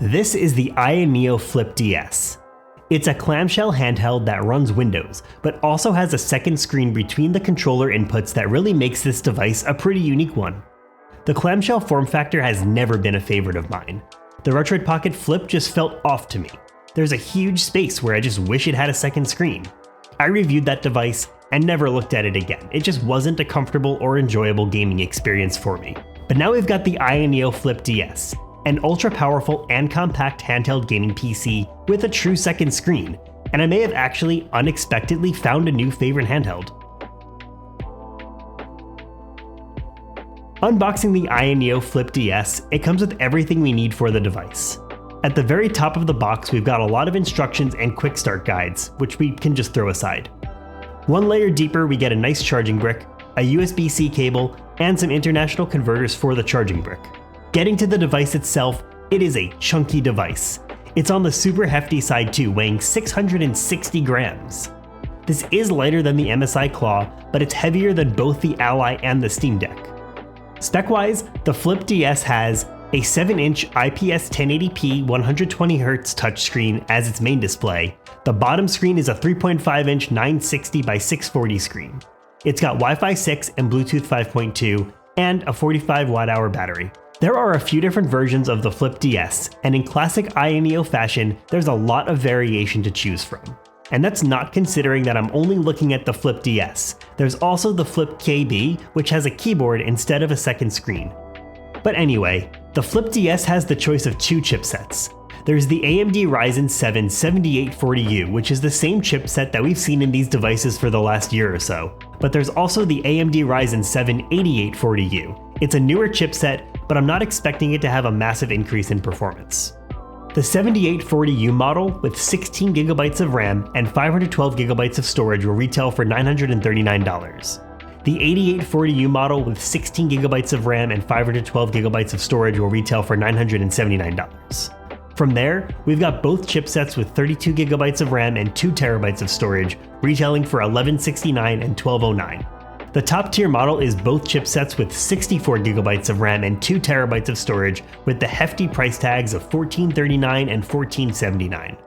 This is the AYANEO Flip DS. It's a clamshell handheld that runs Windows, but also has a second screen between the controller inputs that really makes this device a pretty unique one. The clamshell form factor has never been a favorite of mine. The Retroid Pocket Flip just felt off to me. There's a huge space where I just wish it had a second screen. I reviewed that device and never looked at it again. It just wasn't a comfortable or enjoyable gaming experience for me. But now we've got the AYANEO Flip DS, an ultra-powerful and compact handheld gaming PC with a true second screen, and I may have actually unexpectedly found a new favorite handheld. Unboxing the AYANEO Flip DS, it comes with everything we need for the device. At the very top of the box, we've got a lot of instructions and quick start guides, which we can just throw aside. One layer deeper, we get a nice charging brick, a USB-C cable, and some international converters for the charging brick. Getting to the device itself, it is a chunky device. It's on the super hefty side too, weighing 660 grams. This is lighter than the MSI Claw, but it's heavier than both the Ally and the Steam Deck. Spec-wise, the Flip DS has a 7-inch IPS 1080p 120Hz touchscreen as its main display. The bottom screen is a 3.5-inch 960 by 640 screen. It's got Wi-Fi 6 and Bluetooth 5.2, and a 45 watt-hour battery. There are a few different versions of the Flip DS, and in classic AYANEO fashion, there's a lot of variation to choose from. And that's not considering that I'm only looking at the Flip DS. There's also the Flip KB, which has a keyboard instead of a second screen. But anyway, the Flip DS has the choice of two chipsets. There's the AMD Ryzen 7 7840U, which is the same chipset that we've seen in these devices for the last year or so. But there's also the AMD Ryzen 7 8840U. It's a newer chipset, but I'm not expecting it to have a massive increase in performance. The 7840U model with 16GB of RAM and 512GB of storage will retail for $939. The 8840U model with 16GB of RAM and 512GB of storage will retail for $979. From there, we've got both chipsets with 32GB of RAM and 2TB of storage, retailing for $1169 and $1209. The top tier model is both chipsets with 64GB of RAM and 2TB of storage, with the hefty price tags of $1439 and $1479.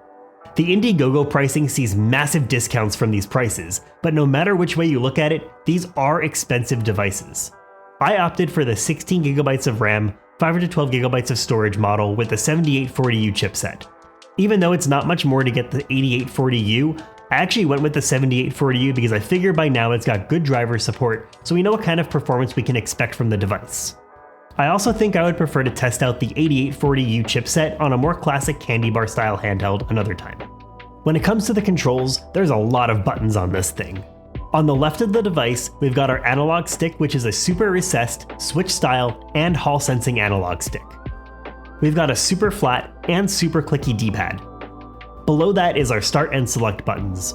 The Indiegogo pricing sees massive discounts from these prices, but no matter which way you look at it, these are expensive devices. I opted for the 16GB of RAM, 512GB of storage model with the 7840U chipset. Even though it's not much more to get the 8840U, I actually went with the 7840U because I figure by now it's got good driver support, so we know what kind of performance we can expect from the device. I also think I would prefer to test out the 8840U chipset on a more classic candy bar style handheld another time. When it comes to the controls, there's a lot of buttons on this thing. On the left of the device, we've got our analog stick, which is a super recessed, switch style, and hall sensing analog stick. We've got a super flat and super clicky D-pad. Below that is our start and select buttons.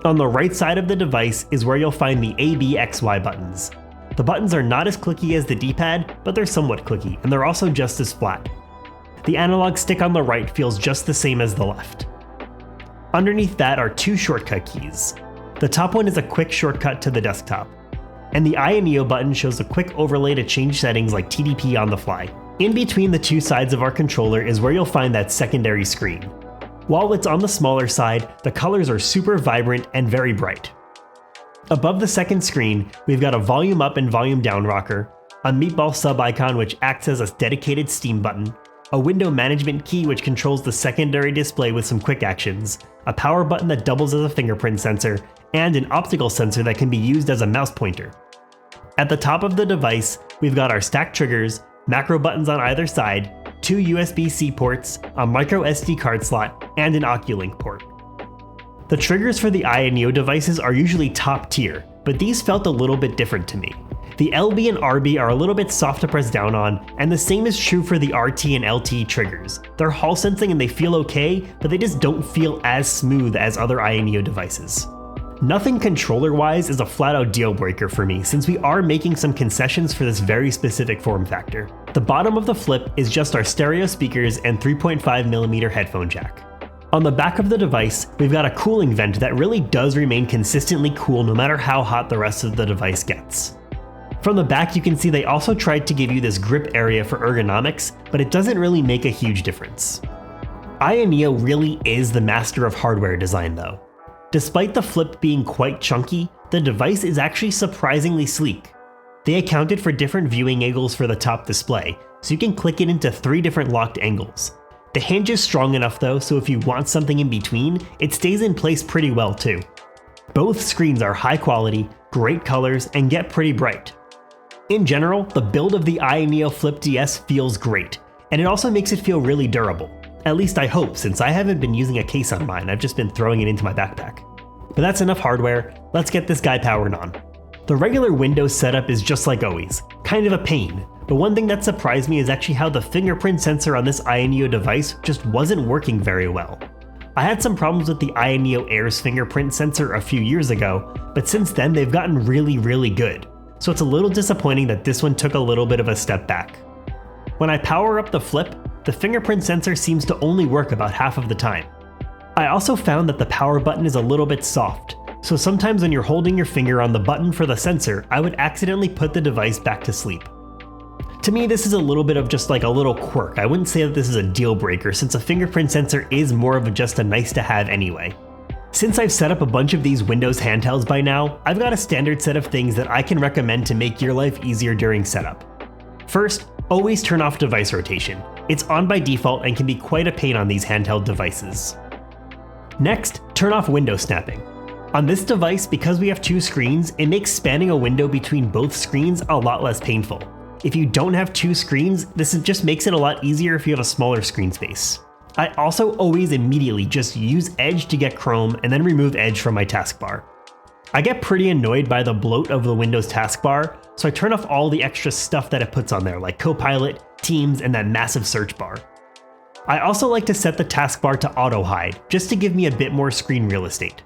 On the right side of the device is where you'll find the A, B, X, Y buttons. The buttons are not as clicky as the D-pad, but they're somewhat clicky, and they're also just as flat. The analog stick on the right feels just the same as the left. Underneath that are two shortcut keys. The top one is a quick shortcut to the desktop, and the AYANEO button shows a quick overlay to change settings like TDP on the fly. In between the two sides of our controller is where you'll find that secondary screen. While it's on the smaller side, the colors are super vibrant and very bright. Above the second screen, we've got a volume up and volume down rocker, a meatball sub icon which acts as a dedicated Steam button, a window management key which controls the secondary display with some quick actions, a power button that doubles as a fingerprint sensor, and an optical sensor that can be used as a mouse pointer. At the top of the device, we've got our stack triggers, macro buttons on either side, two USB-C ports, a micro SD card slot, and an Oculink port. The triggers for the AYANEO devices are usually top tier, but these felt a little bit different to me. The LB and RB are a little bit soft to press down on, and the same is true for the RT and LT triggers. They're hall sensing and they feel okay, but they just don't feel as smooth as other AYANEO devices. Nothing controller-wise is a flat-out deal breaker for me, since we are making some concessions for this very specific form factor. The bottom of the Flip is just our stereo speakers and 3.5mm headphone jack. On the back of the device, we've got a cooling vent that really does remain consistently cool no matter how hot the rest of the device gets. From the back, you can see they also tried to give you this grip area for ergonomics, but it doesn't really make a huge difference. AYANEO really is the master of hardware design though. Despite the Flip being quite chunky, the device is actually surprisingly sleek. They accounted for different viewing angles for the top display, so you can click it into 3 different locked angles. The hinge is strong enough though, so if you want something in between, it stays in place pretty well too. Both screens are high quality, great colors, and get pretty bright. In general, the build of the AYANEO Flip DS feels great, and it also makes it feel really durable. At least I hope, since I haven't been using a case on mine, I've just been throwing it into my backpack. But that's enough hardware, let's get this guy powered on. The regular Windows setup is just like always, kind of a pain, but one thing that surprised me is actually how the fingerprint sensor on this AYANEO device just wasn't working very well. I had some problems with the AYANEO Air's fingerprint sensor a few years ago, but since then they've gotten really good. So it's a little disappointing that this one took a little bit of a step back. When I power up the Flip, the fingerprint sensor seems to only work about half of the time. I also found that the power button is a little bit soft, so sometimes when you're holding your finger on the button for the sensor, I would accidentally put the device back to sleep. To me, this is a little bit of just like a little quirk. I wouldn't say that this is a deal breaker, since a fingerprint sensor is more of just a nice to have anyway. Since I've set up a bunch of these Windows handhelds by now, I've got a standard set of things that I can recommend to make your life easier during setup. First, always turn off device rotation. It's on by default and can be quite a pain on these handheld devices. Next, turn off window snapping. On this device, because we have 2 screens, it makes spanning a window between both screens a lot less painful. If you don't have 2 screens, this just makes it a lot easier if you have a smaller screen space. I also always immediately just use Edge to get Chrome and then remove Edge from my taskbar. I get pretty annoyed by the bloat of the Windows taskbar, so I turn off all the extra stuff that it puts on there, like Copilot, Teams, and that massive search bar. I also like to set the taskbar to auto hide, just to give me a bit more screen real estate.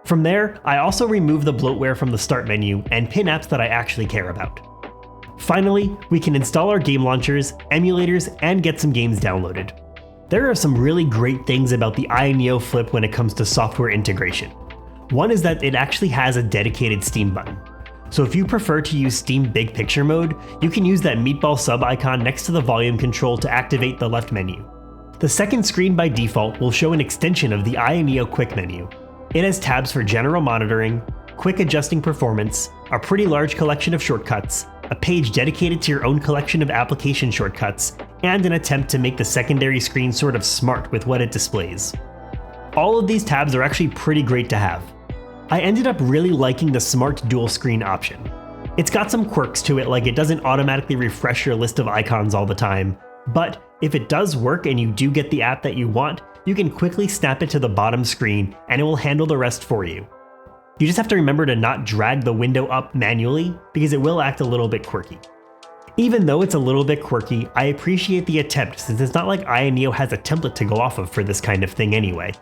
From there, I also remove the bloatware from the start menu and pin apps that I actually care about. Finally, we can install our game launchers, emulators, and get some games downloaded. There are some really great things about the AYANEO Flip when it comes to software integration. One is that it actually has a dedicated Steam button. So if you prefer to use Steam Big Picture mode, you can use that meatball sub icon next to the volume control to activate the left menu. The second screen by default will show an extension of the AYANEO Quick menu. It has tabs for general monitoring, quick adjusting performance, a pretty large collection of shortcuts, a page dedicated to your own collection of application shortcuts, and an attempt to make the secondary screen sort of smart with what it displays. All of these tabs are actually pretty great to have. I ended up really liking the smart dual screen option. It's got some quirks to it, like it doesn't automatically refresh your list of icons all the time, but if it does work and you do get the app that you want, you can quickly snap it to the bottom screen and it will handle the rest for you. You just have to remember to not drag the window up manually because it will act a little bit quirky. Even though it's a little bit quirky, I appreciate the attempt since it's not like AYANEO has a template to go off of for this kind of thing anyway.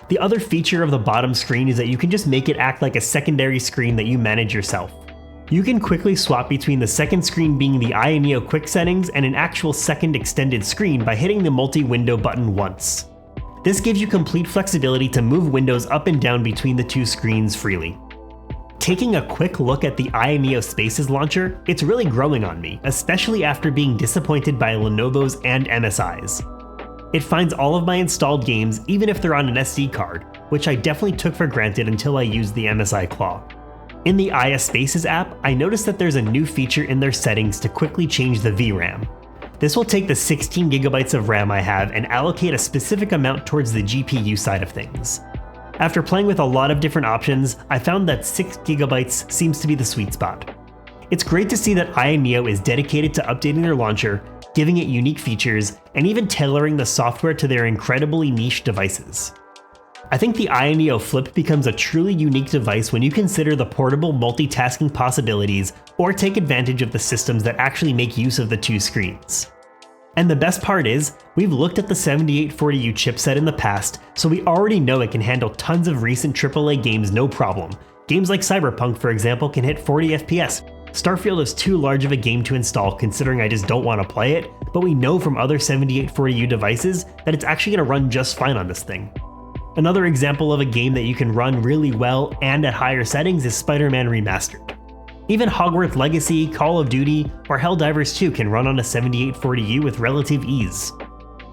The other feature of the bottom screen is that you can just make it act like a secondary screen that you manage yourself. You can quickly swap between the second screen being the AYANEO quick settings and an actual second extended screen by hitting the multi-window button once. This gives you complete flexibility to move windows up and down between the 2 screens freely. Taking a quick look at the AYANEO Spaces launcher, it's really growing on me, especially after being disappointed by Lenovo's and MSI's. It finds all of my installed games even if they're on an SD card, which I definitely took for granted until I used the MSI Claw. In the AYA Spaces app, I noticed that there's a new feature in their settings to quickly change the VRAM. This will take the 16GB of RAM I have and allocate a specific amount towards the GPU side of things. After playing with a lot of different options, I found that 6GB seems to be the sweet spot. It's great to see that AYANEO is dedicated to updating their launcher, giving it unique features, and even tailoring the software to their incredibly niche devices. I think the AYANEO Flip becomes a truly unique device when you consider the portable multitasking possibilities or take advantage of the systems that actually make use of the 2 screens. And the best part is, we've looked at the 7840U chipset in the past, so we already know it can handle tons of recent AAA games no problem. Games like Cyberpunk, for example, can hit 40 FPS. Starfield is too large of a game to install considering I just don't want to play it, but we know from other 7840U devices that it's actually going to run just fine on this thing. Another example of a game that you can run really well and at higher settings is Spider-Man Remastered. Even Hogwarts Legacy, Call of Duty, or Helldivers 2 can run on a 7840U with relative ease.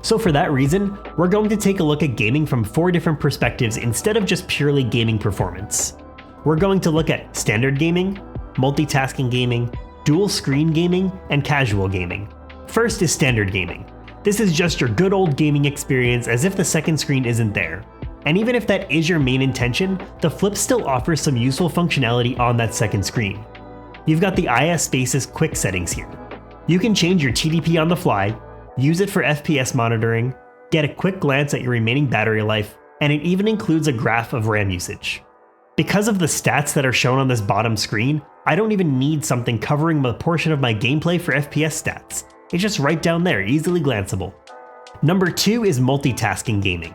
So for that reason, we're going to take a look at gaming from 4 different perspectives instead of just purely gaming performance. We're going to look at standard gaming, multitasking gaming, dual screen gaming, and casual gaming. First is standard gaming. This is just your good old gaming experience as if the second screen isn't there. And even if that is your main intention, the Flip still offers some useful functionality on that second screen. You've got the IS Spaces quick settings here. You can change your TDP on the fly, use it for FPS monitoring, get a quick glance at your remaining battery life, and it even includes a graph of RAM usage. Because of the stats that are shown on this bottom screen, I don't even need something covering the portion of my gameplay for FPS stats. It's just right down there, easily glanceable. Number 2 is multitasking gaming.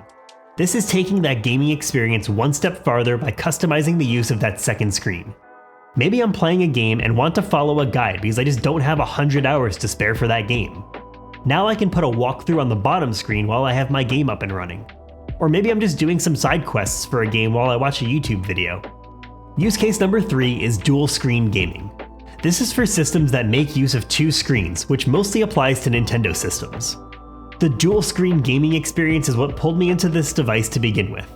This is taking that gaming experience one step farther by customizing the use of that second screen. Maybe I'm playing a game and want to follow a guide because I just don't have 100 hours to spare for that game. Now I can put a walkthrough on the bottom screen while I have my game up and running. Or maybe I'm just doing some side quests for a game while I watch a YouTube video. Use case number 3 is dual screen gaming. This is for systems that make use of 2 screens, which mostly applies to Nintendo systems. The dual screen gaming experience is what pulled me into this device to begin with.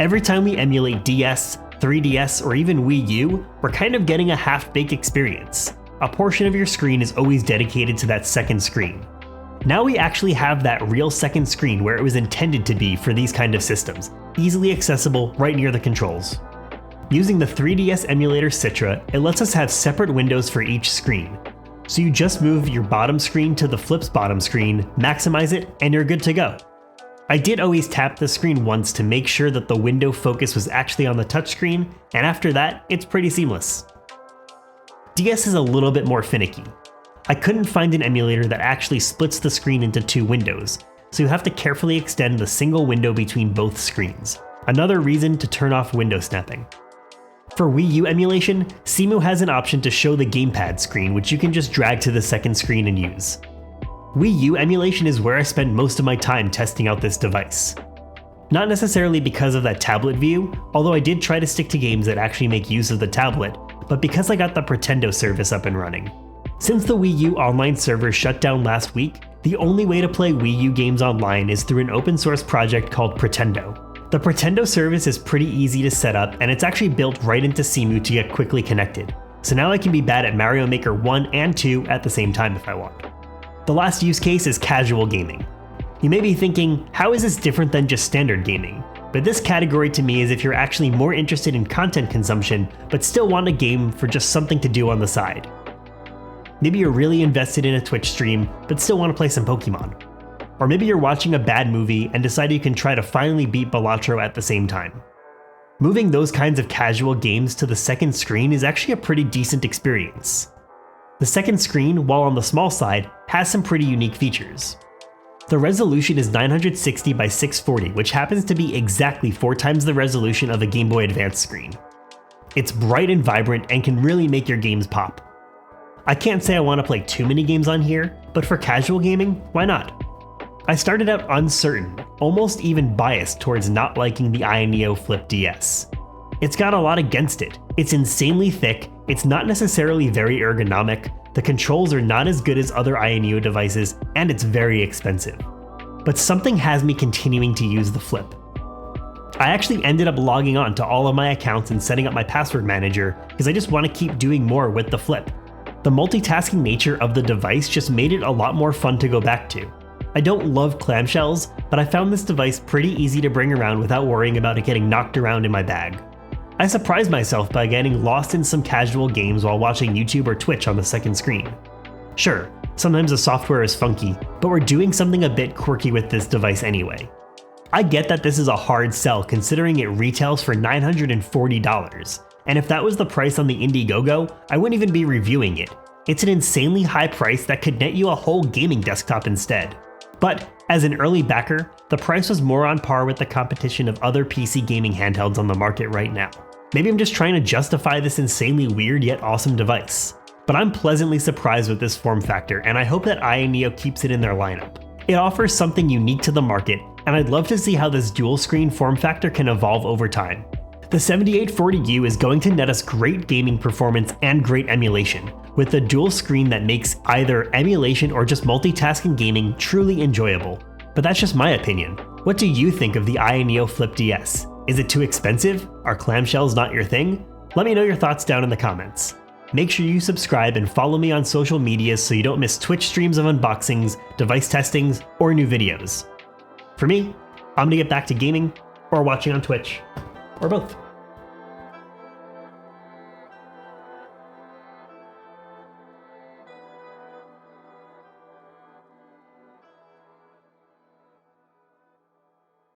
Every time we emulate DS, 3DS, or even Wii U, we're kind of getting a half-baked experience. A portion of your screen is always dedicated to that second screen. Now we actually have that real second screen where it was intended to be for these kind of systems, easily accessible right near the controls. Using the 3DS emulator Citra, it lets us have separate windows for each screen. So you just move your bottom screen to the Flip's bottom screen, maximize it, and you're good to go. I did always tap the screen once to make sure that the window focus was actually on the touchscreen, and after that, it's pretty seamless. DS is a little bit more finicky. I couldn't find an emulator that actually splits the screen into 2 windows, so you have to carefully extend the single window between both screens. Another reason to turn off window snapping. For Wii U emulation, Cemu has an option to show the gamepad screen, which you can just drag to the second screen and use. Wii U emulation is where I spend most of my time testing out this device. Not necessarily because of that tablet view, although I did try to stick to games that actually make use of the tablet, but because I got the Pretendo service up and running. Since the Wii U online server shut down last week, the only way to play Wii U games online is through an open source project called Pretendo. The Pretendo service is pretty easy to set up, and it's actually built right into Cemu to get quickly connected. So now I can be bad at Mario Maker 1 and 2 at the same time if I want. The last use case is casual gaming. You may be thinking, how is this different than just standard gaming? But this category to me is if you're actually more interested in content consumption, but still want a game for just something to do on the side. Maybe you're really invested in a Twitch stream, but still want to play some Pokemon. Or maybe you're watching a bad movie and decide you can try to finally beat Balatro at the same time. Moving those kinds of casual games to the second screen is actually a pretty decent experience. The second screen, while on the small side, has some pretty unique features. The resolution is 960 by 640, which happens to be exactly 4 times the resolution of a Game Boy Advance screen. It's bright and vibrant and can really make your games pop. I can't say I want to play too many games on here, but for casual gaming, why not? I started out uncertain, almost even biased towards not liking the AYANEO Flip DS. It's got a lot against it. It's insanely thick, it's not necessarily very ergonomic, the controls are not as good as other AYANEO devices, and it's very expensive. But something has me continuing to use the Flip. I actually ended up logging on to all of my accounts and setting up my password manager because I just want to keep doing more with the Flip. The multitasking nature of the device just made it a lot more fun to go back to. I don't love clamshells, but I found this device pretty easy to bring around without worrying about it getting knocked around in my bag. I surprised myself by getting lost in some casual games while watching YouTube or Twitch on the second screen. Sure, sometimes the software is funky, but we're doing something a bit quirky with this device anyway. I get that this is a hard sell considering it retails for $940, and if that was the price on the Indiegogo, I wouldn't even be reviewing it. It's an insanely high price that could net you a whole gaming desktop instead. But as an early backer, the price was more on par with the competition of other PC gaming handhelds on the market right now. Maybe I'm just trying to justify this insanely weird yet awesome device. But I'm pleasantly surprised with this form factor, and I hope that AYANEO keeps it in their lineup. It offers something unique to the market, and I'd love to see how this dual screen form factor can evolve over time. The 7840U is going to net us great gaming performance and great emulation, with a dual screen that makes either emulation or just multitasking gaming truly enjoyable. But that's just my opinion. What do you think of the AYANEO Flip DS? Is it too expensive? Are clamshells not your thing? Let me know your thoughts down in the comments. Make sure you subscribe and follow me on social media so you don't miss Twitch streams of unboxings, device testings, or new videos. For me, I'm gonna get back to gaming or watching on Twitch, or both.